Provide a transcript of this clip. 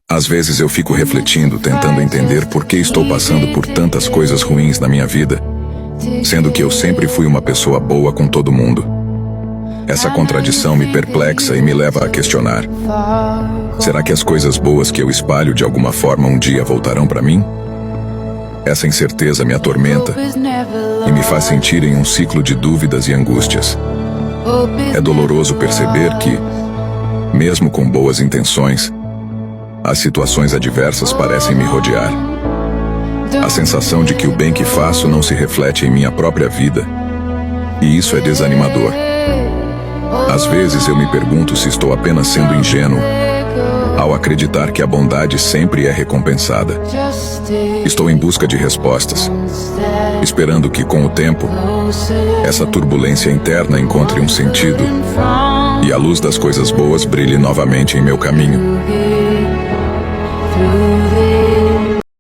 Às vezes eu fico refletindo, tentando entender por que estou passando por tantas coisas ruins na minha vida, sendo que eu sempre fui uma pessoa boa com todo mundo. Essa contradição me perplexa e me leva a questionar: será que as coisas boas que eu espalho de alguma forma um dia voltarão para mim? Essa incerteza me atormenta e me faz sentir em um ciclo de dúvidas e angústias. É doloroso perceber que, mesmo com boas intenções, as situações adversas parecem me rodear. A sensação de que o bem que faço não se reflete em minha própria vida, e isso é desanimador. Às vezes eu me pergunto se estou apenas sendo ingênuo ao acreditar que a bondade sempre é recompensada. Estou em busca de respostas, esperando que, com o tempo, essa turbulência interna encontre um sentido e a luz das coisas boas brilhe novamente em meu caminho.